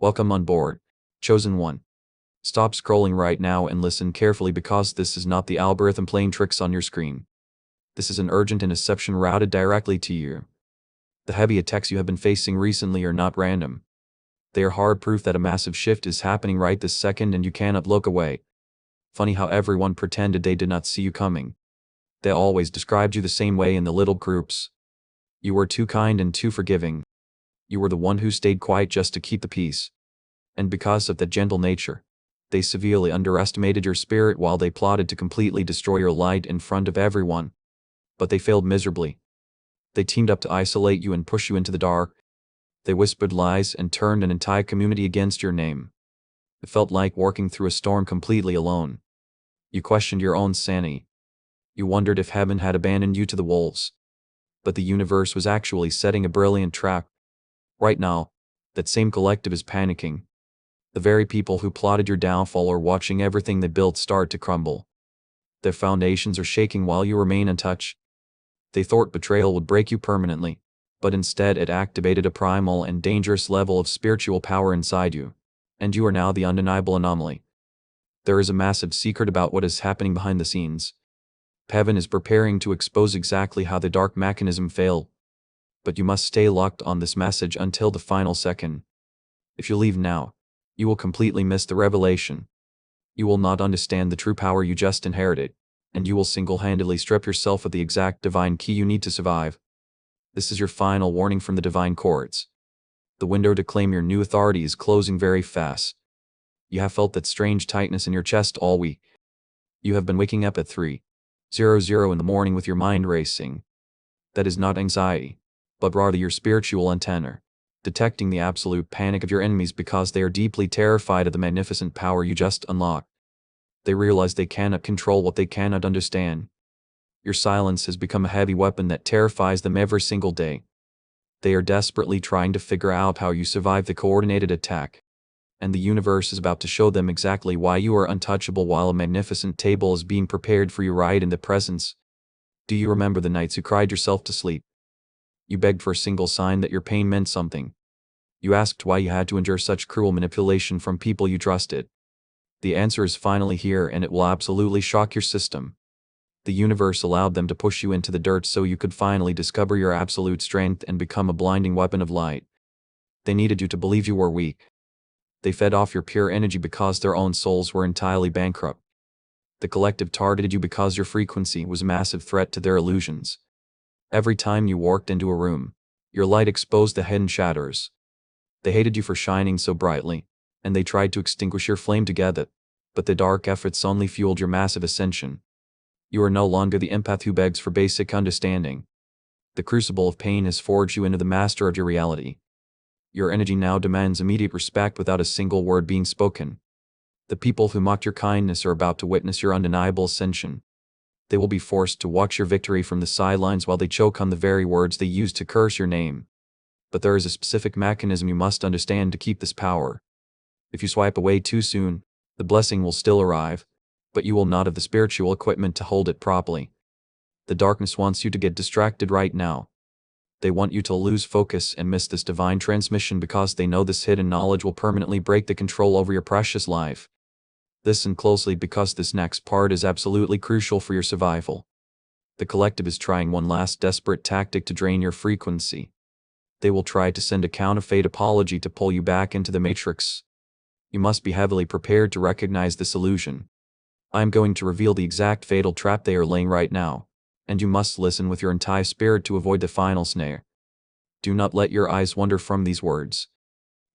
Welcome on board. Chosen one. Stop scrolling right now and listen carefully because this is not the algorithm playing tricks on your screen. This is an urgent interception routed directly to you. The heavy attacks you have been facing recently are not random. They are hard proof that a massive shift is happening right this second and you cannot look away. Funny how everyone pretended they did not see you coming. They always described you the same way in the little groups. You were too kind and too forgiving. You were the one who stayed quiet just to keep the peace. And because of that gentle nature, they severely underestimated your spirit while they plotted to completely destroy your light in front of everyone. But they failed miserably. They teamed up to isolate you and push you into the dark. They whispered lies and turned an entire community against your name. It felt like walking through a storm completely alone. You questioned your own sanity. You wondered if heaven had abandoned you to the wolves. But the universe was actually setting a brilliant trap. Right now, that same collective is panicking. The very people who plotted your downfall are watching everything they built start to crumble. Their foundations are shaking while you remain untouched. They thought betrayal would break you permanently, but instead it activated a primal and dangerous level of spiritual power inside you, and you are now the undeniable anomaly. There is a massive secret about what is happening behind the scenes. Heaven is preparing to expose exactly how the dark mechanism failed. But you must stay locked on this message until the final second. If you leave now, you will completely miss the revelation. You will not understand the true power you just inherited, and you will single-handedly strip yourself of the exact divine key you need to survive. This is your final warning from the divine courts. The window to claim your new authority is closing very fast. You have felt that strange tightness in your chest all week. You have been waking up at 3:00 in the morning with your mind racing. That is not anxiety, but rather your spiritual antenna, detecting the absolute panic of your enemies because they are deeply terrified of the magnificent power you just unlocked. They realize they cannot control what they cannot understand. Your silence has become a heavy weapon that terrifies them every single day. They are desperately trying to figure out how you survived the coordinated attack. And the universe is about to show them exactly why you are untouchable while a magnificent table is being prepared for you right in the presence. Do you remember the nights you cried yourself to sleep? You begged for a single sign that your pain meant something. You asked why you had to endure such cruel manipulation from people you trusted. The answer is finally here and it will absolutely shock your system. The universe allowed them to push you into the dirt so you could finally discover your absolute strength and become a blinding weapon of light. They needed you to believe you were weak. They fed off your pure energy because their own souls were entirely bankrupt. The collective targeted you because your frequency was a massive threat to their illusions. Every time you walked into a room, your light exposed the hidden shadows. They hated you for shining so brightly, and they tried to extinguish your flame together, but the dark efforts only fueled your massive ascension. You are no longer the empath who begs for basic understanding. The crucible of pain has forged you into the master of your reality. Your energy now demands immediate respect without a single word being spoken. The people who mocked your kindness are about to witness your undeniable ascension. They will be forced to watch your victory from the sidelines while they choke on the very words they used to curse your name. But there is a specific mechanism you must understand to keep this power. If you swipe away too soon, the blessing will still arrive, but you will not have the spiritual equipment to hold it properly. The darkness wants you to get distracted right now. They want you to lose focus and miss this divine transmission because they know this hidden knowledge will permanently break the control over your precious life. Listen closely because this next part is absolutely crucial for your survival. The collective is trying one last desperate tactic to drain your frequency. They will try to send a counterfeit apology to pull you back into the matrix. You must be heavily prepared to recognize this illusion. I am going to reveal the exact fatal trap they are laying right now, and you must listen with your entire spirit to avoid the final snare. Do not let your eyes wander from these words.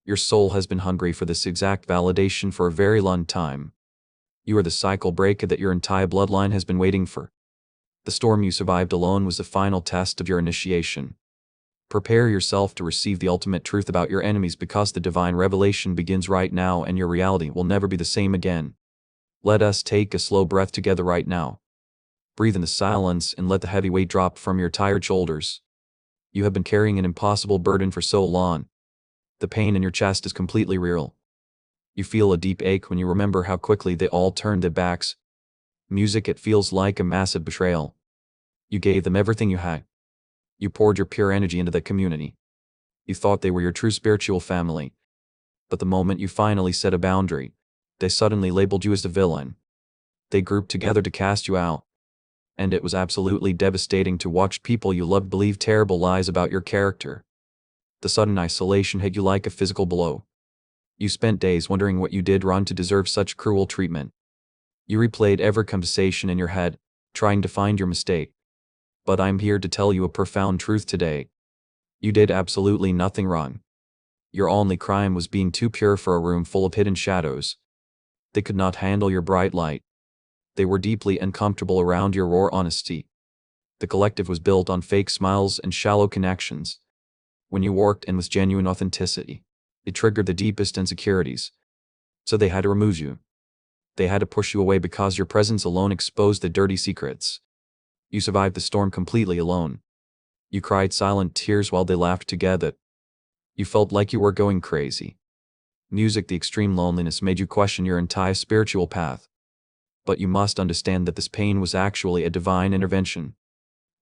Your soul has been hungry for this exact validation for a very long time. You are the cycle breaker that your entire bloodline has been waiting for. The storm you survived alone was the final test of your initiation. Prepare yourself to receive the ultimate truth about your enemies because the divine revelation begins right now and your reality will never be the same again. Let us take a slow breath together right now. Breathe in the silence and let the heavy weight drop from your tired shoulders. You have been carrying an impossible burden for so long. The pain in your chest is completely real. You feel a deep ache when you remember how quickly they all turned their backs. Music, it feels like a massive betrayal. You gave them everything you had. You poured your pure energy into that community. You thought they were your true spiritual family. But the moment you finally set a boundary, they suddenly labeled you as the villain. They grouped together to cast you out. And it was absolutely devastating to watch people you loved believe terrible lies about your character. The sudden isolation hit you like a physical blow. You spent days wondering what you did wrong to deserve such cruel treatment. You replayed every conversation in your head, trying to find your mistake. But I'm here to tell you a profound truth today. You did absolutely nothing wrong. Your only crime was being too pure for a room full of hidden shadows. They could not handle your bright light. They were deeply uncomfortable around your raw honesty. The collective was built on fake smiles and shallow connections. When you walked in with genuine authenticity, it triggered the deepest insecurities. So they had to remove you. They had to push you away because your presence alone exposed the dirty secrets. You survived the storm completely alone. You cried silent tears while they laughed together. You felt like you were going crazy. Music, the extreme loneliness made you question your entire spiritual path. But you must understand that this pain was actually a divine intervention.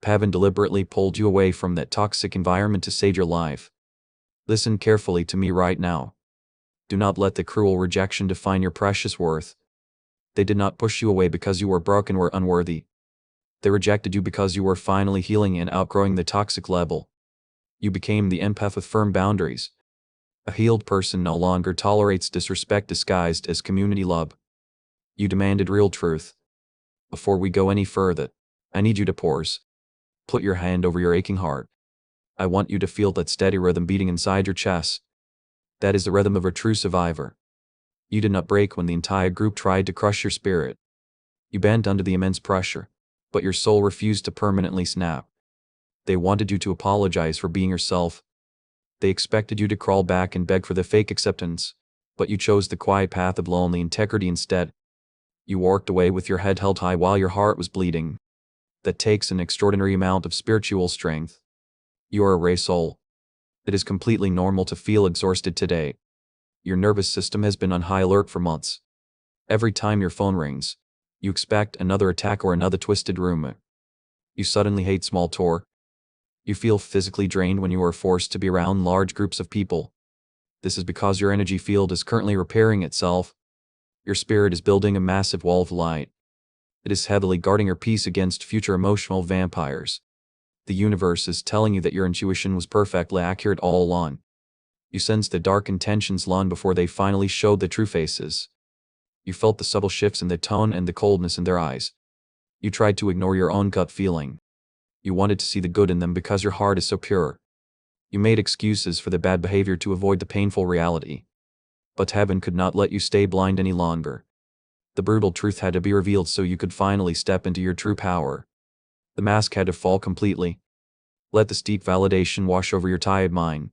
Heaven deliberately pulled you away from that toxic environment to save your life. Listen carefully to me right now. Do not let the cruel rejection define your precious worth. They did not push you away because you were broken or unworthy. They rejected you because you were finally healing and outgrowing the toxic level. You became the empath with firm boundaries. A healed person no longer tolerates disrespect disguised as community love. You demanded real truth. Before we go any further, I need you to pause. Put your hand over your aching heart. I want you to feel that steady rhythm beating inside your chest. That is the rhythm of a true survivor. You did not break when the entire group tried to crush your spirit. You bent under the immense pressure, but your soul refused to permanently snap. They wanted you to apologize for being yourself. They expected you to crawl back and beg for the fake acceptance, but you chose the quiet path of lonely integrity instead. You walked away with your head held high while your heart was bleeding. That takes an extraordinary amount of spiritual strength. You are a ray soul. It is completely normal to feel exhausted today. Your nervous system has been on high alert for months. Every time your phone rings, you expect another attack or another twisted rumor. You suddenly hate small talk. You feel physically drained when you are forced to be around large groups of people. This is because your energy field is currently repairing itself. Your spirit is building a massive wall of light. It is heavily guarding your peace against future emotional vampires. The universe is telling you that your intuition was perfectly accurate all along. You sensed the dark intentions long before they finally showed the true faces. You felt the subtle shifts in their tone and the coldness in their eyes. You tried to ignore your own gut feeling. You wanted to see the good in them because your heart is so pure. You made excuses for the bad behavior to avoid the painful reality. But heaven could not let you stay blind any longer. The brutal truth had to be revealed so you could finally step into your true power. The mask had to fall completely. Let this deep validation wash over your tired mind.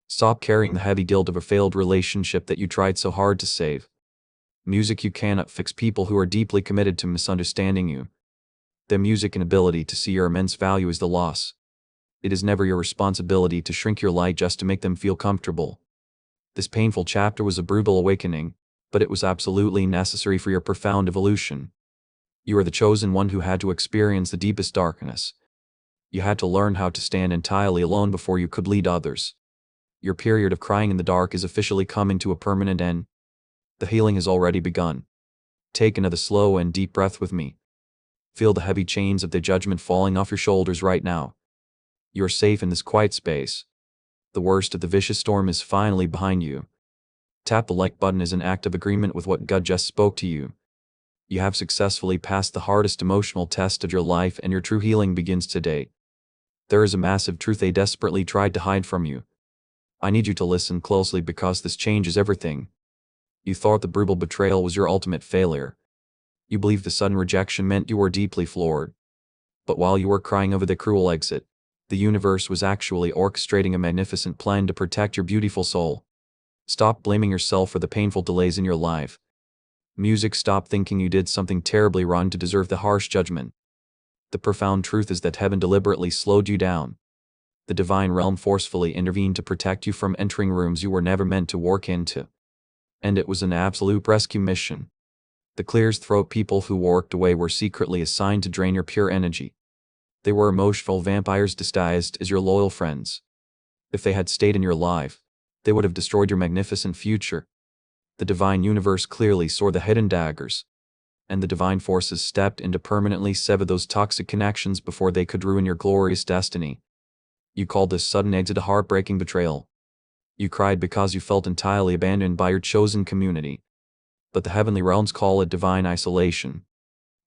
Stop carrying the heavy guilt of a failed relationship that you tried so hard to save. Music, you cannot fix people who are deeply committed to misunderstanding you. Their music and ability to see your immense value is the loss. It is never your responsibility to shrink your light just to make them feel comfortable. This painful chapter was a brutal awakening, but it was absolutely necessary for your profound evolution. You are the chosen one who had to experience the deepest darkness. You had to learn how to stand entirely alone before you could lead others. Your period of crying in the dark is officially coming to a permanent end. The healing has already begun. Take another slow and deep breath with me. Feel the heavy chains of the judgment falling off your shoulders right now. You are safe in this quiet space. The worst of the vicious storm is finally behind you. Tap the like button as an act of agreement with what God just spoke to you. You have successfully passed the hardest emotional test of your life and your true healing begins today. There is a massive truth they desperately tried to hide from you. I need you to listen closely because this changes everything. You thought the brutal betrayal was your ultimate failure. You believed the sudden rejection meant you were deeply floored. But while you were crying over the cruel exit, the universe was actually orchestrating a magnificent plan to protect your beautiful soul. Stop blaming yourself for the painful delays in your life. Music, stop thinking you did something terribly wrong to deserve the harsh judgment. The profound truth is that heaven deliberately slowed you down. The divine realm forcefully intervened to protect you from entering rooms you were never meant to walk into. And it was an absolute rescue mission. The clears throat people who walked away were secretly assigned to drain your pure energy. They were emotional vampires disguised as your loyal friends. If they had stayed in your life, They would have destroyed your magnificent future. The divine universe clearly saw the hidden daggers, and the divine forces stepped in to permanently sever those toxic connections before they could ruin your glorious destiny. You called this sudden exit a heartbreaking betrayal. You cried because you felt entirely abandoned by your chosen community. But the heavenly realms call it divine isolation.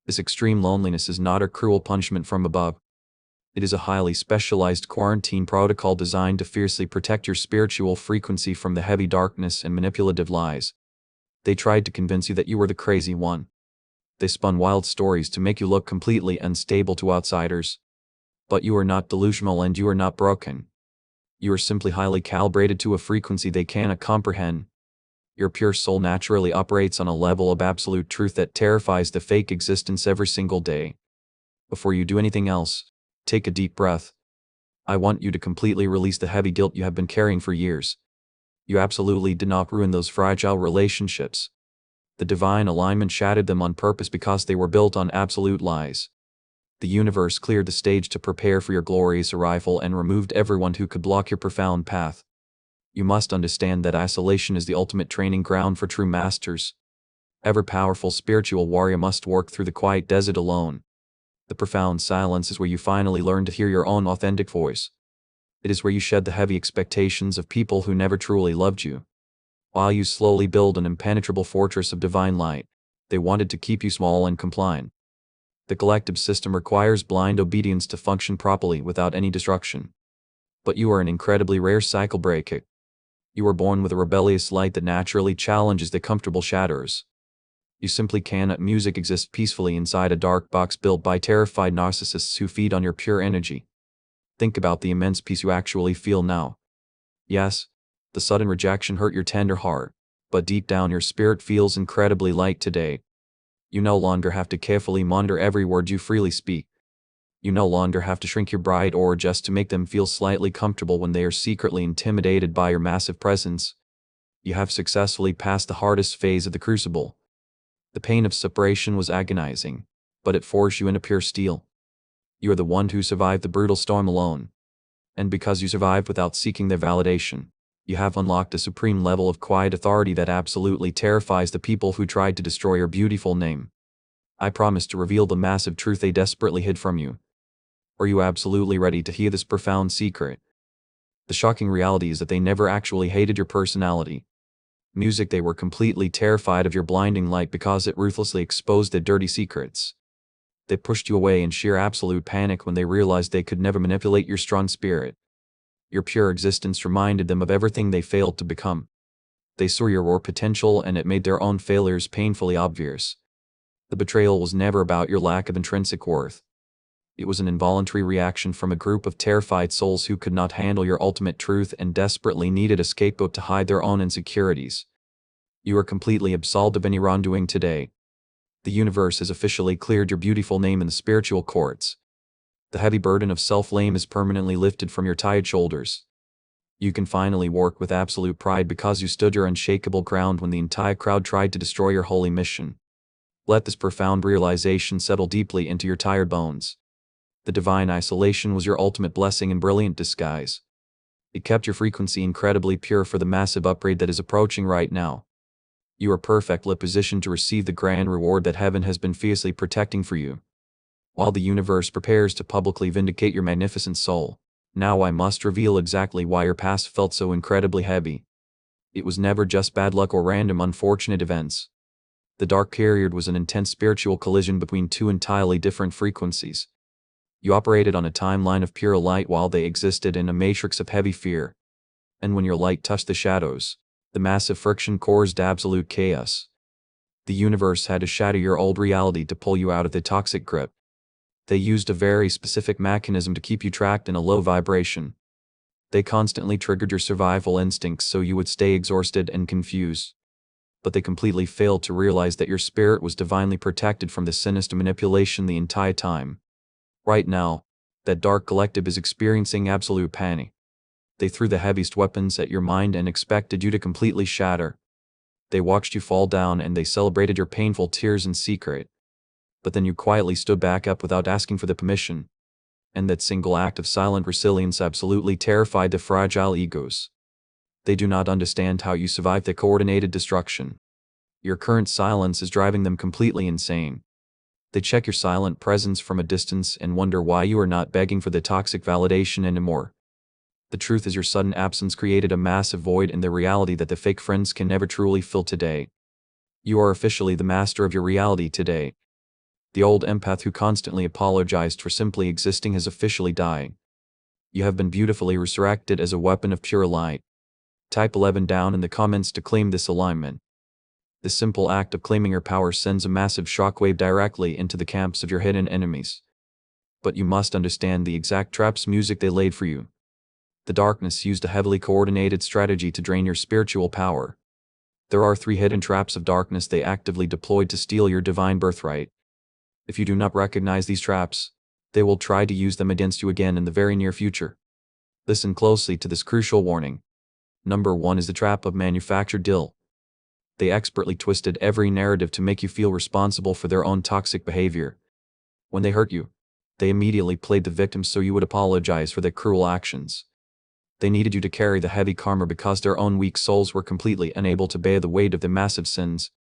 This extreme loneliness is not a cruel punishment from above. It is a highly specialized quarantine protocol designed to fiercely protect your spiritual frequency from the heavy darkness and manipulative lies. They tried to convince you that you were the crazy one. They spun wild stories to make you look completely unstable to outsiders. But you are not delusional and you are not broken. You are simply highly calibrated to a frequency they cannot comprehend. Your pure soul naturally operates on a level of absolute truth that terrifies the fake existence every single day. Before you do anything else, take a deep breath. I want you to completely release the heavy guilt you have been carrying for years. You absolutely did not ruin those fragile relationships. The divine alignment shattered them on purpose because they were built on absolute lies. The universe cleared the stage to prepare for your glorious arrival and removed everyone who could block your profound path. You must understand that isolation is the ultimate training ground for true masters. Every powerful spiritual warrior must work through the quiet desert alone. The profound silence is where you finally learn to hear your own authentic voice. It is where you shed the heavy expectations of people who never truly loved you. While you slowly build an impenetrable fortress of divine light, they wanted to keep you small and compliant. The collective system requires blind obedience to function properly without any destruction. But you are an incredibly rare cycle breaker. You were born with a rebellious light that naturally challenges the comfortable shadows. You simply cannot music exist peacefully inside a dark box built by terrified narcissists who feed on your pure energy. Think about the immense peace you actually feel now. Yes, the sudden rejection hurt your tender heart, but deep down your spirit feels incredibly light today. You no longer have to carefully monitor every word you freely speak. You no longer have to shrink your bright aura just to make them feel slightly comfortable when they are secretly intimidated by your massive presence. You have successfully passed the hardest phase of the crucible. The pain of separation was agonizing, but it forged you into pure steel. You are the one who survived the brutal storm alone. And because you survived without seeking their validation, you have unlocked a supreme level of quiet authority that absolutely terrifies the people who tried to destroy your beautiful name. I promise to reveal the massive truth they desperately hid from you. Are you absolutely ready to hear this profound secret? The shocking reality is that they never actually hated your personality. Music, they were completely terrified of your blinding light because it ruthlessly exposed their dirty secrets. They pushed you away in sheer absolute panic when they realized they could never manipulate your strong spirit. Your pure existence reminded them of everything they failed to become. They saw your raw potential and it made their own failures painfully obvious. The betrayal was never about your lack of intrinsic worth. It was an involuntary reaction from a group of terrified souls who could not handle your ultimate truth and desperately needed a scapegoat to hide their own insecurities. You are completely absolved of any wrongdoing today. The universe has officially cleared your beautiful name in the spiritual courts. The heavy burden of self-blame is permanently lifted from your tired shoulders. You can finally walk with absolute pride because you stood your unshakable ground when the entire crowd tried to destroy your holy mission. Let this profound realization settle deeply into your tired bones. The divine isolation was your ultimate blessing in brilliant disguise. It kept your frequency incredibly pure for the massive upgrade that is approaching right now. You are perfectly positioned to receive the grand reward that heaven has been fiercely protecting for you. While the universe prepares to publicly vindicate your magnificent soul, now I must reveal exactly why your past felt so incredibly heavy. It was never just bad luck or random unfortunate events. The dark period was an intense spiritual collision between two entirely different frequencies. You operated on a timeline of pure light while they existed in a matrix of heavy fear. And when your light touched the shadows, the massive friction caused absolute chaos. The universe had to shatter your old reality to pull you out of the toxic grip. They used a very specific mechanism to keep you trapped in a low vibration. They constantly triggered your survival instincts so you would stay exhausted and confused. But they completely failed to realize that your spirit was divinely protected from this sinister manipulation the entire time. Right now, that dark collective is experiencing absolute panic. They threw the heaviest weapons at your mind and expected you to completely shatter. They watched you fall down and they celebrated your painful tears in secret. But then you quietly stood back up without asking for the permission. And that single act of silent resilience absolutely terrified the fragile egos. They do not understand how you survive the coordinated destruction. Your current silence is driving them completely insane. They check your silent presence from a distance and wonder why you are not begging for the toxic validation anymore. The truth is your sudden absence created a massive void in the reality that the fake friends can never truly fill today. You are officially the master of your reality today. The old empath who constantly apologized for simply existing has officially died. You have been beautifully resurrected as a weapon of pure light. Type 11 down in the comments to claim this alignment. This simple act of claiming your power sends a massive shockwave directly into the camps of your hidden enemies. But you must understand the exact traps music they laid for you. The darkness used a heavily coordinated strategy to drain your spiritual power. There are 3 hidden traps of darkness they actively deployed to steal your divine birthright. If you do not recognize these traps, they will try to use them against you again in the very near future. Listen closely to this crucial warning. Number 1 is the trap of manufactured guilt. They expertly twisted every narrative to make you feel responsible for their own toxic behavior. When they hurt you, they immediately played the victim so you would apologize for their cruel actions. They needed you to carry the heavy karma because their own weak souls were completely unable to bear the weight of their massive sins.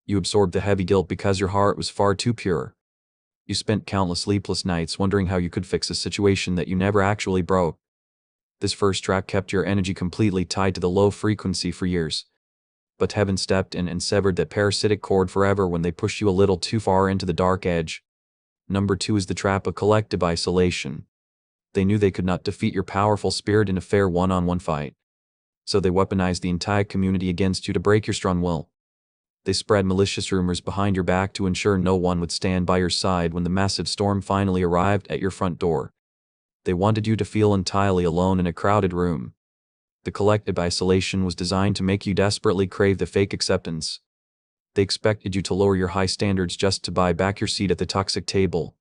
You absorbed the heavy guilt because your heart was far too pure. You spent countless sleepless nights wondering how you could fix a situation that you never actually broke. This first trap kept your energy completely tied to the low frequency for years. But heaven stepped in and severed that parasitic cord forever when they pushed you a little too far into the dark edge. Number 2 is the trap of collective isolation. They knew they could not defeat your powerful spirit in a fair one-on-one fight. So they weaponized the entire community against you to break your strong will. They spread malicious rumors behind your back to ensure no one would stand by your side when the massive storm finally arrived at your front door. They wanted you to feel entirely alone in a crowded room. The collective isolation was designed to make you desperately crave the fake acceptance. They expected you to lower your high standards just to buy back your seat at the toxic table.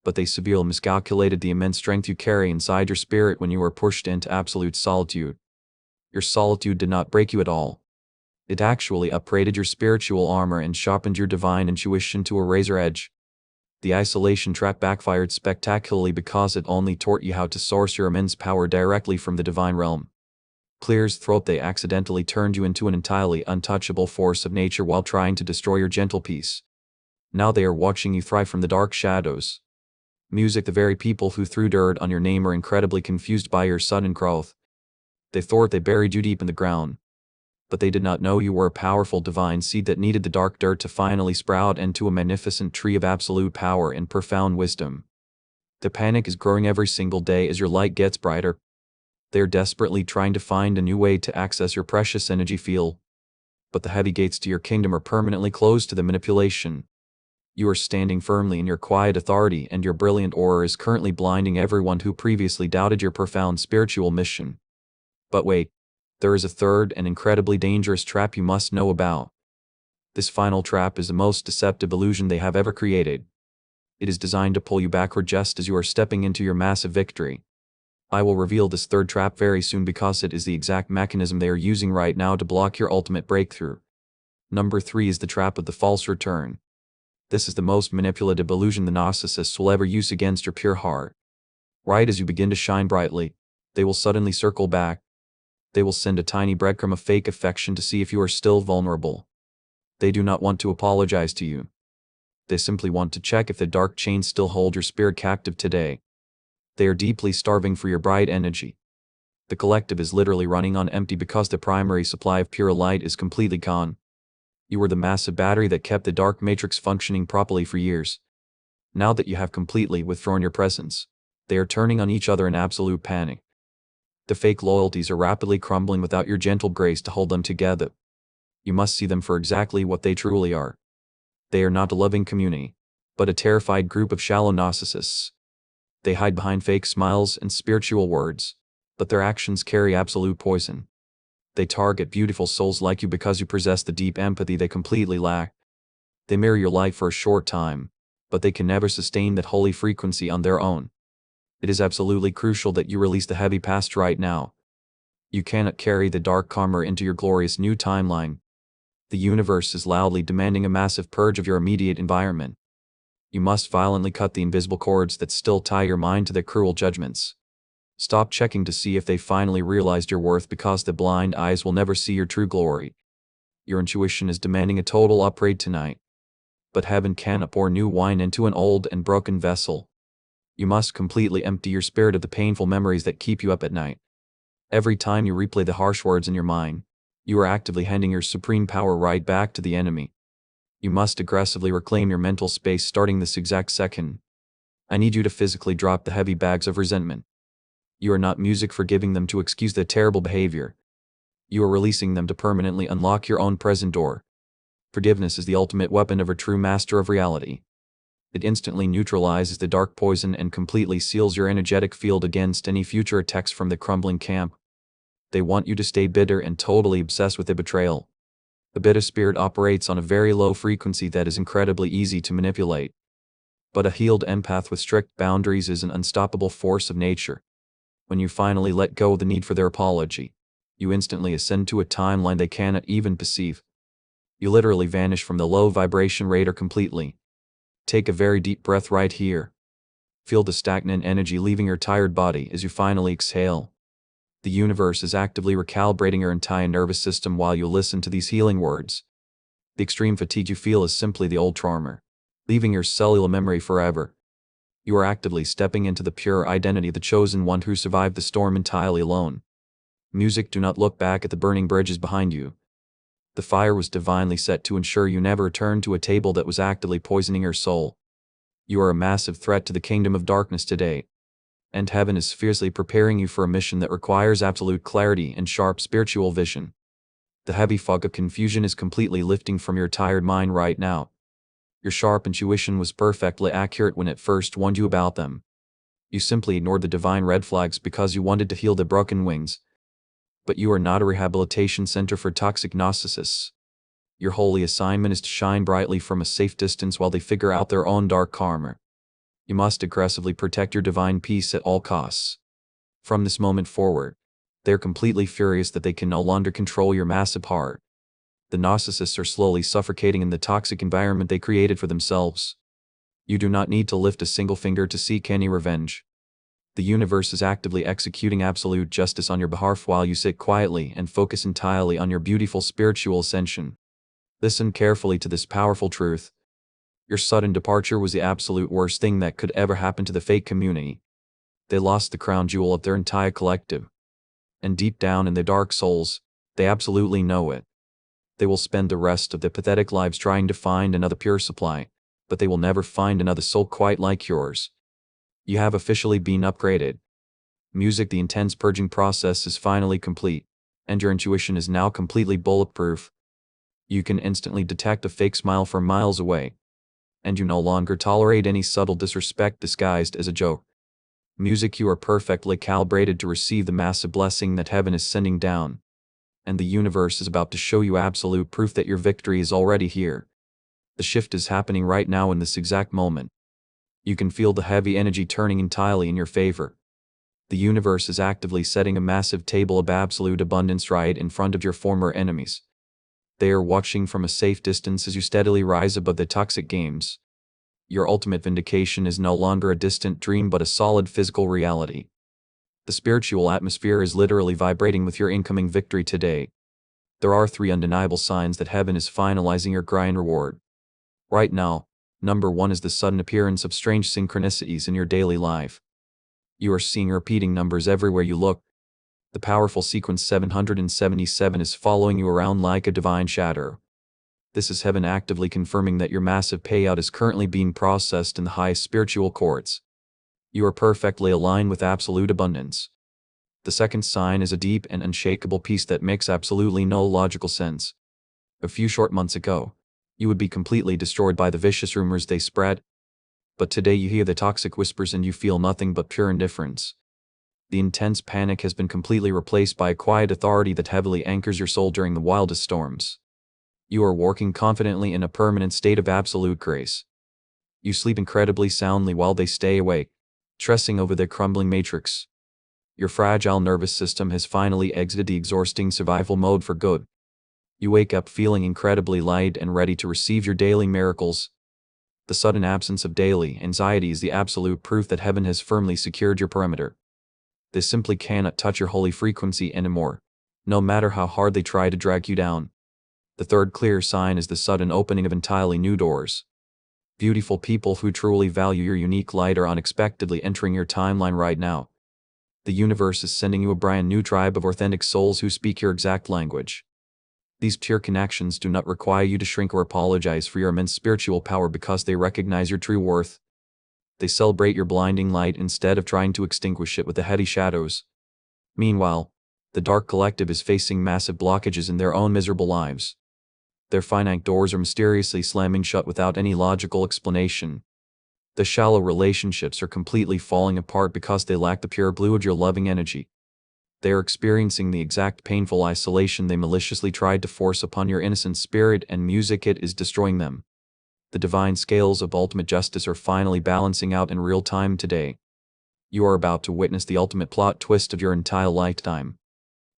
But they severely miscalculated the immense strength you carry inside your spirit when you were pushed into absolute solitude. Your solitude did not break you at all. It actually upgraded your spiritual armor and sharpened your divine intuition to a razor edge. The isolation trap backfired spectacularly because it only taught you how to source your immense power directly from the divine realm. Clear as throat, they accidentally turned you into an entirely untouchable force of nature while trying to destroy your gentle peace. Now they are watching you thrive from the dark shadows. Music, the very people who threw dirt on your name are incredibly confused by your sudden growth. They thought they buried you deep in the ground. But they did not know you were a powerful divine seed that needed the dark dirt to finally sprout into a magnificent tree of absolute power and profound wisdom. The panic is growing every single day as your light gets brighter. They are desperately trying to find a new way to access your precious energy field. But the heavy gates to your kingdom are permanently closed to the manipulation. You are standing firmly in your quiet authority, and your brilliant aura is currently blinding everyone who previously doubted your profound spiritual mission. But wait. There is a third and incredibly dangerous trap you must know about. This final trap is the most deceptive illusion they have ever created. It is designed to pull you backward just as you are stepping into your massive victory. I will reveal this third trap very soon because it is the exact mechanism they are using right now to block your ultimate breakthrough. Number 3 is the trap of the false return. This is the most manipulative illusion the narcissists will ever use against your pure heart. Right as you begin to shine brightly, they will suddenly circle back. They will send a tiny breadcrumb of fake affection to see if you are still vulnerable. They do not want to apologize to you. They simply want to check if the dark chains still hold your spirit captive today. They are deeply starving for your bright energy. The collective is literally running on empty because the primary supply of pure light is completely gone. You were the massive battery that kept the dark matrix functioning properly for years. Now that you have completely withdrawn your presence, they are turning on each other in absolute panic. The fake loyalties are rapidly crumbling without your gentle grace to hold them together. You must see them for exactly what they truly are. They are not a loving community, but a terrified group of shallow narcissists. They hide behind fake smiles and spiritual words, but their actions carry absolute poison. They target beautiful souls like you because you possess the deep empathy they completely lack. They mirror your light for a short time, but they can never sustain that holy frequency on their own. It is absolutely crucial that you release the heavy past right now. You cannot carry the dark karma into your glorious new timeline. The universe is loudly demanding a massive purge of your immediate environment. You must violently cut the invisible cords that still tie your mind to their cruel judgments. Stop checking to see if they finally realized your worth, because the blind eyes will never see your true glory. Your intuition is demanding a total upgrade tonight. But heaven cannot pour new wine into an old and broken vessel. You must completely empty your spirit of the painful memories that keep you up at night. Every time you replay the harsh words in your mind, you are actively handing your supreme power right back to the enemy. You must aggressively reclaim your mental space starting this exact second. I need you to physically drop the heavy bags of resentment. You are not music forgiving them to excuse the terrible behavior. You are releasing them to permanently unlock your own present door. Forgiveness is the ultimate weapon of a true master of reality. It instantly neutralizes the dark poison and completely seals your energetic field against any future attacks from the crumbling camp. They want you to stay bitter and totally obsessed with the betrayal. The bitter spirit operates on a very low frequency that is incredibly easy to manipulate. But a healed empath with strict boundaries is an unstoppable force of nature. When you finally let go of the need for their apology, you instantly ascend to a timeline they cannot even perceive. You literally vanish from the low vibration radar completely. Take a very deep breath right here. Feel the stagnant energy leaving your tired body as you finally exhale. The universe is actively recalibrating your entire nervous system while you listen to these healing words. The extreme fatigue you feel is simply the old trauma, leaving your cellular memory forever. You are actively stepping into the pure identity of the chosen one who survived the storm entirely alone. Music, do not look back at the burning bridges behind you. The fire was divinely set to ensure you never return to a table that was actively poisoning your soul. You are a massive threat to the kingdom of darkness today, and heaven is fiercely preparing you for a mission that requires absolute clarity and sharp spiritual vision. The heavy fog of confusion is completely lifting from your tired mind right now. Your sharp intuition was perfectly accurate when it first warned you about them. You simply ignored the divine red flags because you wanted to heal the broken wings. But you are not a rehabilitation center for toxic narcissists. Your holy assignment is to shine brightly from a safe distance while they figure out their own dark karma. You must aggressively protect your divine peace at all costs. From this moment forward, they are completely furious that they can no longer control your massive heart. The narcissists are slowly suffocating in the toxic environment they created for themselves. You do not need to lift a single finger to seek any revenge. The universe is actively executing absolute justice on your behalf while you sit quietly and focus entirely on your beautiful spiritual ascension. Listen carefully to this powerful truth. Your sudden departure was the absolute worst thing that could ever happen to the fake community. They lost the crown jewel of their entire collective. And deep down in their dark souls, they absolutely know it. They will spend the rest of their pathetic lives trying to find another pure supply, but they will never find another soul quite like yours. You have officially been upgraded. Music, the intense purging process is finally complete, and your intuition is now completely bulletproof. You can instantly detect a fake smile from miles away, and you no longer tolerate any subtle disrespect disguised as a joke. Music, you are perfectly calibrated to receive the massive blessing that heaven is sending down, and the universe is about to show you absolute proof that your victory is already here. The shift is happening right now in this exact moment. You can feel the heavy energy turning entirely in your favor. The universe is actively setting a massive table of absolute abundance right in front of your former enemies. They are watching from a safe distance as you steadily rise above the toxic games. Your ultimate vindication is no longer a distant dream but a solid physical reality. The spiritual atmosphere is literally vibrating with your incoming victory today. There are 3 undeniable signs that heaven is finalizing your grind reward. Right now, number 1 is the sudden appearance of strange synchronicities in your daily life. You are seeing repeating numbers everywhere you look. The powerful sequence 777 is following you around like a divine shadow. This is heaven actively confirming that your massive payout is currently being processed in the highest spiritual courts. You are perfectly aligned with absolute abundance. The second sign is a deep and unshakable peace that makes absolutely no logical sense. A few short months ago, you would be completely destroyed by the vicious rumors they spread. But today you hear the toxic whispers and you feel nothing but pure indifference. The intense panic has been completely replaced by a quiet authority that heavily anchors your soul during the wildest storms. You are working confidently in a permanent state of absolute grace. You sleep incredibly soundly while they stay awake, stressing over their crumbling matrix. Your fragile nervous system has finally exited the exhausting survival mode for good. You wake up feeling incredibly light and ready to receive your daily miracles. The sudden absence of daily anxiety is the absolute proof that heaven has firmly secured your perimeter. They simply cannot touch your holy frequency anymore, no matter how hard they try to drag you down. The third clear sign is the sudden opening of entirely new doors. Beautiful people who truly value your unique light are unexpectedly entering your timeline right now. The universe is sending you a brand new tribe of authentic souls who speak your exact language. These pure connections do not require you to shrink or apologize for your immense spiritual power because they recognize your true worth. They celebrate your blinding light instead of trying to extinguish it with the heady shadows. Meanwhile, the dark collective is facing massive blockages in their own miserable lives. Their finite doors are mysteriously slamming shut without any logical explanation. The shallow relationships are completely falling apart because they lack the pure blue of your loving energy. They are experiencing the exact painful isolation they maliciously tried to force upon your innocent spirit, and music it is destroying them. The divine scales of ultimate justice are finally balancing out in real time today. You are about to witness the ultimate plot twist of your entire lifetime.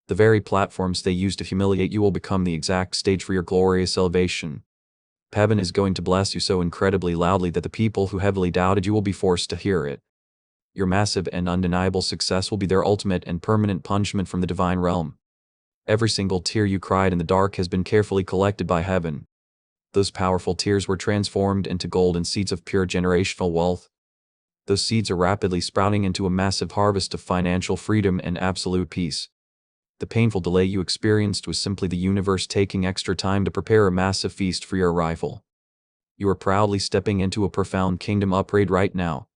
The very platforms they use to humiliate you will become the exact stage for your glorious elevation. Heaven is going to bless you so incredibly loudly that the people who heavily doubted you will be forced to hear it. Your massive and undeniable success will be their ultimate and permanent punishment from the divine realm. Every single tear you cried in the dark has been carefully collected by heaven. Those powerful tears were transformed into golden seeds of pure generational wealth. Those seeds are rapidly sprouting into a massive harvest of financial freedom and absolute peace. The painful delay you experienced was simply the universe taking extra time to prepare a massive feast for your arrival. You are proudly stepping into a profound kingdom upgrade right now.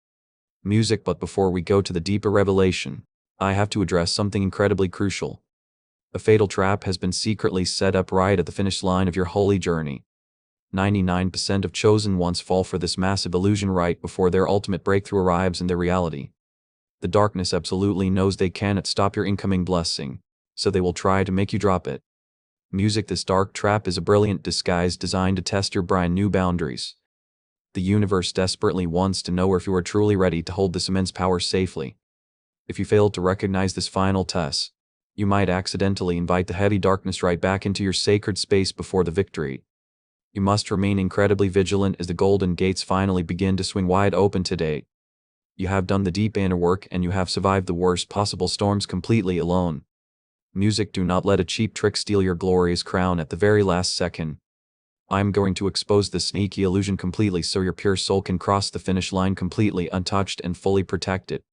Music. But before we go to the deeper revelation, I have to address something incredibly crucial. A fatal trap has been secretly set up right at the finish line of your holy journey. 99% of chosen ones fall for this massive illusion right before their ultimate breakthrough arrives in their reality. The darkness absolutely knows they cannot stop your incoming blessing, so they will try to make you drop it. Music. This dark trap is a brilliant disguise designed to test your brand new boundaries. The universe desperately wants to know if you are truly ready to hold this immense power safely. If you fail to recognize this final test, you might accidentally invite the heavy darkness right back into your sacred space before the victory. You must remain incredibly vigilant as the golden gates finally begin to swing wide open today. You have done the deep inner work and you have survived the worst possible storms completely alone. Music. Do not let a cheap trick steal your glorious crown at the very last second. I'm going to expose this sneaky illusion completely so your pure soul can cross the finish line completely untouched and fully protected.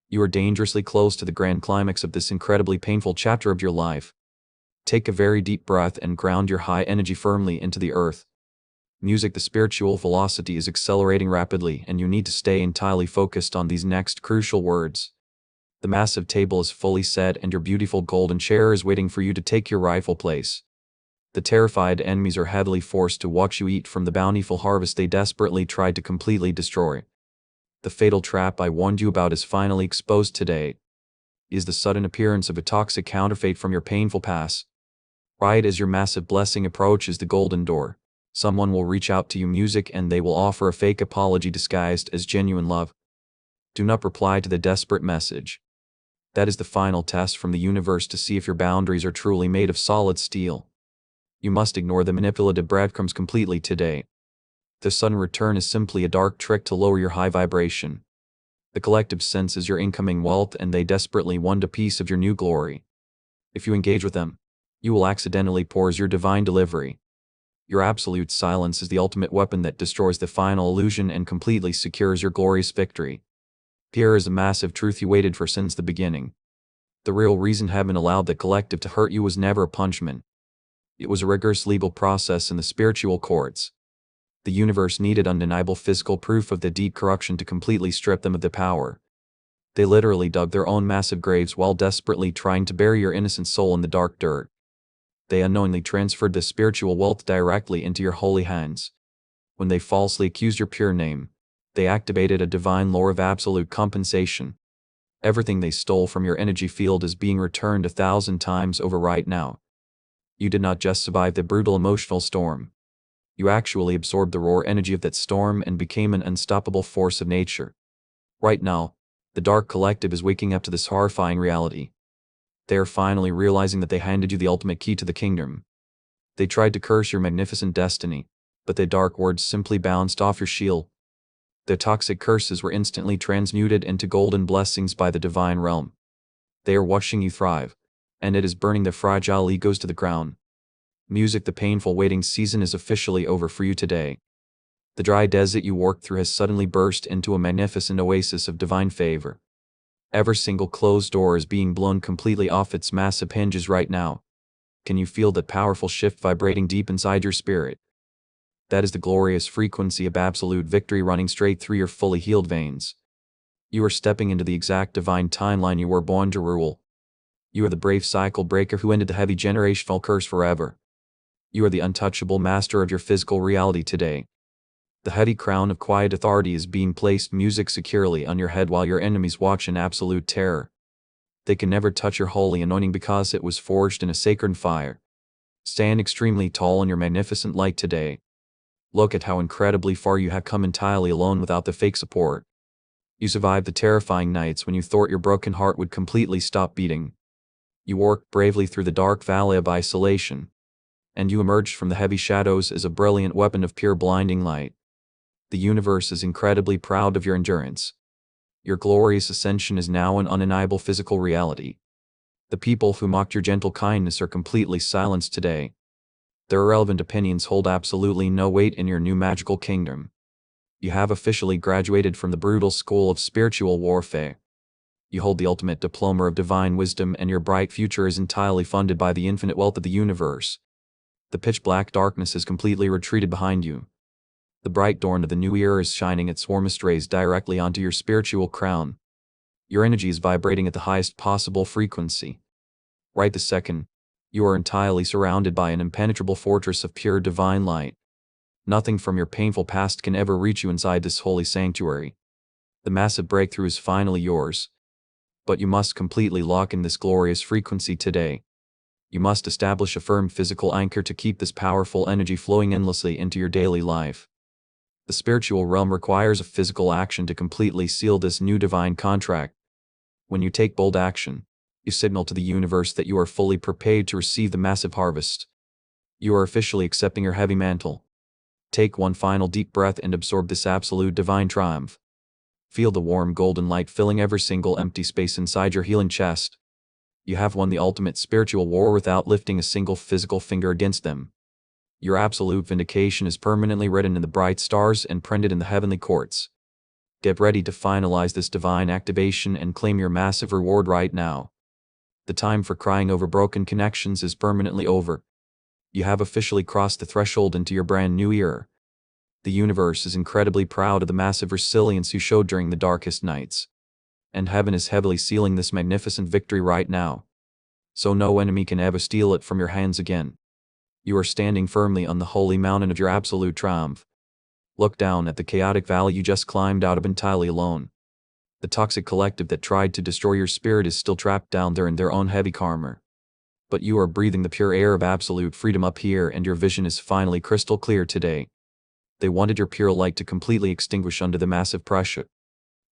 You are dangerously close to the grand climax of this incredibly painful chapter of your life. Take a very deep breath and ground your high energy firmly into the earth. Music. The spiritual velocity is accelerating rapidly and you need to stay entirely focused on these next crucial words. The massive table is fully set and your beautiful golden chair is waiting for you to take your rightful place. The terrified enemies are heavily forced to watch you eat from the bountiful harvest they desperately tried to completely destroy. The fatal trap I warned you about is finally exposed today. It is the sudden appearance of a toxic counterfeit from your painful past. Right as your massive blessing approaches the golden door, someone will reach out to you, music, and they will offer a fake apology disguised as genuine love. Do not reply to the desperate message. That is the final test from the universe to see if your boundaries are truly made of solid steel. You must ignore the manipulative breadcrumbs completely today. The sudden return is simply a dark trick to lower your high vibration. The collective senses your incoming wealth and they desperately want a piece of your new glory. If you engage with them, you will accidentally pause your divine delivery. Your absolute silence is the ultimate weapon that destroys the final illusion and completely secures your glorious victory. Here is a massive truth you waited for since the beginning. The real reason heaven allowed the collective to hurt you was never a punishment. It was a rigorous legal process in the spiritual courts. The universe needed undeniable physical proof of the deep corruption to completely strip them of their power. They literally dug their own massive graves while desperately trying to bury your innocent soul in the dark dirt. They unknowingly transferred the spiritual wealth directly into your holy hands. When they falsely accused your pure name, they activated a divine law of absolute compensation. Everything they stole from your energy field is being returned 1,000 times over right now. You did not just survive the brutal emotional storm. You actually absorbed the raw energy of that storm and became an unstoppable force of nature. Right now, the dark collective is waking up to this horrifying reality. They are finally realizing that they handed you the ultimate key to the kingdom. They tried to curse your magnificent destiny, but their dark words simply bounced off your shield. Their toxic curses were instantly transmuted into golden blessings by the divine realm. They are watching you thrive, and it is burning their fragile egos to the ground. Music, the painful waiting season is officially over for you today. The dry desert you worked through has suddenly burst into a magnificent oasis of divine favor. Every single closed door is being blown completely off its massive hinges right now. Can you feel that powerful shift vibrating deep inside your spirit? That is the glorious frequency of absolute victory running straight through your fully healed veins. You are stepping into the exact divine timeline you were born to rule. You are the brave cycle breaker who ended the heavy generational curse forever. You are the untouchable master of your physical reality today. The heavy crown of quiet authority is being placed music securely on your head while your enemies watch in absolute terror. They can never touch your holy anointing because it was forged in a sacred fire. Stand extremely tall in your magnificent light today. Look at how incredibly far you have come entirely alone without the fake support. You survived the terrifying nights when you thought your broken heart would completely stop beating. You worked bravely through the dark valley of isolation, and you emerged from the heavy shadows as a brilliant weapon of pure blinding light. The universe is incredibly proud of your endurance. Your glorious ascension is now an undeniable physical reality. The people who mocked your gentle kindness are completely silenced today. Their irrelevant opinions hold absolutely no weight in your new magical kingdom. You have officially graduated from the brutal school of spiritual warfare. You hold the ultimate diploma of divine wisdom, and your bright future is entirely funded by the infinite wealth of the universe. The pitch-black darkness has completely retreated behind you. The bright dawn of the new era is shining its warmest rays directly onto your spiritual crown. Your energy is vibrating at the highest possible frequency. Right this second, you are entirely surrounded by an impenetrable fortress of pure divine light. Nothing from your painful past can ever reach you inside this holy sanctuary. The massive breakthrough is finally yours. But you must completely lock in this glorious frequency today. You must establish a firm physical anchor to keep this powerful energy flowing endlessly into your daily life. The spiritual realm requires a physical action to completely seal this new divine contract. When you take bold action, you signal to the universe that you are fully prepared to receive the massive harvest. You are officially accepting your heavy mantle. Take one final deep breath and absorb this absolute divine triumph. Feel the warm golden light filling every single empty space inside your healing chest. You have won the ultimate spiritual war without lifting a single physical finger against them. Your absolute vindication is permanently written in the bright stars and printed in the heavenly courts. Get ready to finalize this divine activation and claim your massive reward right now. The time for crying over broken connections is permanently over. You have officially crossed the threshold into your brand new era. The universe is incredibly proud of the massive resilience you showed during the darkest nights. And heaven is heavily sealing this magnificent victory right now. So no enemy can ever steal it from your hands again. You are standing firmly on the holy mountain of your absolute triumph. Look down at the chaotic valley you just climbed out of entirely alone. The toxic collective that tried to destroy your spirit is still trapped down there in their own heavy karma. But you are breathing the pure air of absolute freedom up here, and your vision is finally crystal clear today. They wanted your pure light to completely extinguish under the massive pressure.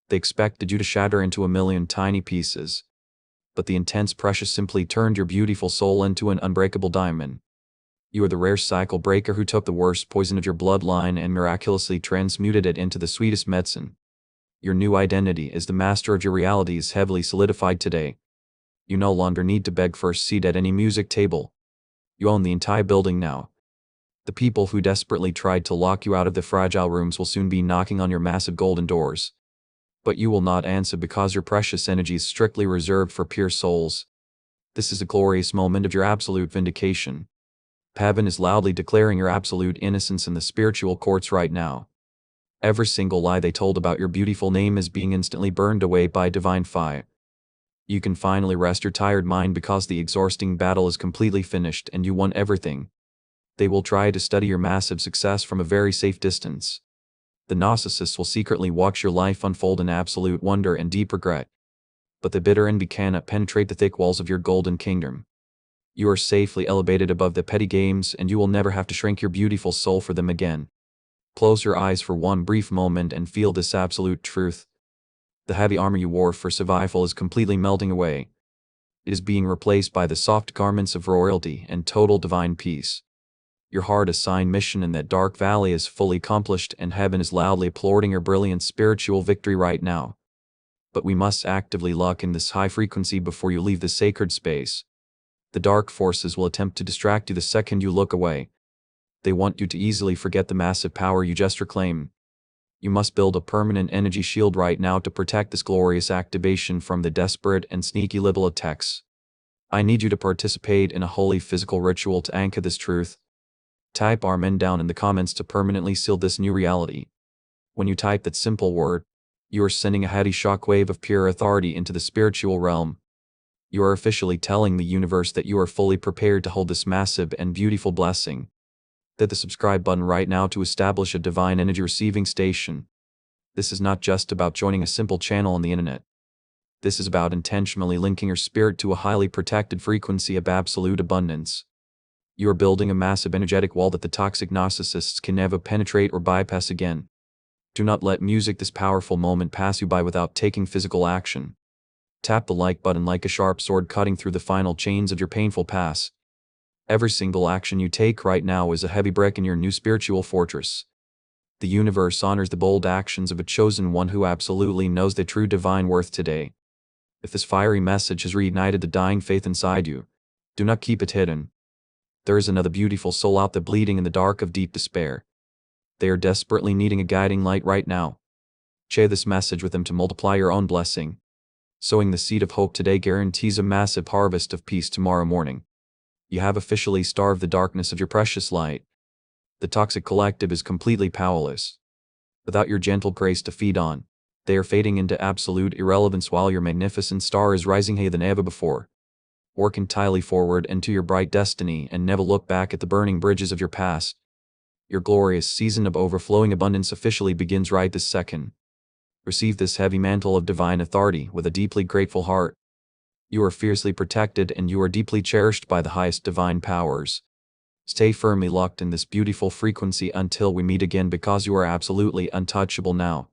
They expected you to shatter into a million tiny pieces. But the intense pressure simply turned your beautiful soul into an unbreakable diamond. You are the rare cycle breaker who took the worst poison of your bloodline and miraculously transmuted it into the sweetest medicine. Your new identity as the master of your reality is heavily solidified today. You no longer need to beg for a seat at any music table. You own the entire building now. The people who desperately tried to lock you out of the fragile rooms will soon be knocking on your massive golden doors. But you will not answer because your precious energy is strictly reserved for pure souls. This is a glorious moment of your absolute vindication. Heaven is loudly declaring your absolute innocence in the spiritual courts right now. Every single lie they told about your beautiful name is being instantly burned away by divine fire. You can finally rest your tired mind because the exhausting battle is completely finished and you won everything. They will try to study your massive success from a very safe distance. The narcissists will secretly watch your life unfold in absolute wonder and deep regret. But the bitter envy cannot penetrate the thick walls of your golden kingdom. You are safely elevated above the petty games, and you will never have to shrink your beautiful soul for them again. Close your eyes for one brief moment and feel this absolute truth. The heavy armor you wore for survival is completely melting away. It is being replaced by the soft garments of royalty and total divine peace. Your hard-assigned mission in that dark valley is fully accomplished, and heaven is loudly applauding your brilliant spiritual victory right now. But we must actively lock in this high frequency before you leave this sacred space. The dark forces will attempt to distract you the second you look away. They want you to easily forget the massive power you just reclaimed. You must build a permanent energy shield right now to protect this glorious activation from the desperate and sneaky little attacks. I need you to participate in a holy physical ritual to anchor this truth. Type Amen down in the comments to permanently seal this new reality. When you type that simple word, you are sending a heady shockwave of pure authority into the spiritual realm. You are officially telling the universe that you are fully prepared to hold this massive and beautiful blessing. Hit the subscribe button right now to establish a divine energy receiving station. This is not just about joining a simple channel on the internet. This is about intentionally linking your spirit to a highly protected frequency of absolute abundance. You are building a massive energetic wall that the toxic narcissists can never penetrate or bypass again. Do not let music this powerful moment pass you by without taking physical action. Tap the like button like a sharp sword cutting through the final chains of your painful past. Every single action you take right now is a heavy brick in your new spiritual fortress. The universe honors the bold actions of a chosen one who absolutely knows the true divine worth today. If this fiery message has reignited the dying faith inside you, do not keep it hidden. There is another beautiful soul out there bleeding in the dark of deep despair. They are desperately needing a guiding light right now. Share this message with them to multiply your own blessing. Sowing the seed of hope today guarantees a massive harvest of peace tomorrow morning. You have officially starved the darkness of your precious light. The toxic collective is completely powerless. Without your gentle grace to feed on, they are fading into absolute irrelevance while your magnificent star is rising higher than ever before. Work entirely forward into your bright destiny and never look back at the burning bridges of your past. Your glorious season of overflowing abundance officially begins right this second. Receive this heavy mantle of divine authority with a deeply grateful heart. You are fiercely protected and you are deeply cherished by the highest divine powers. Stay firmly locked in this beautiful frequency until we meet again because you are absolutely untouchable now.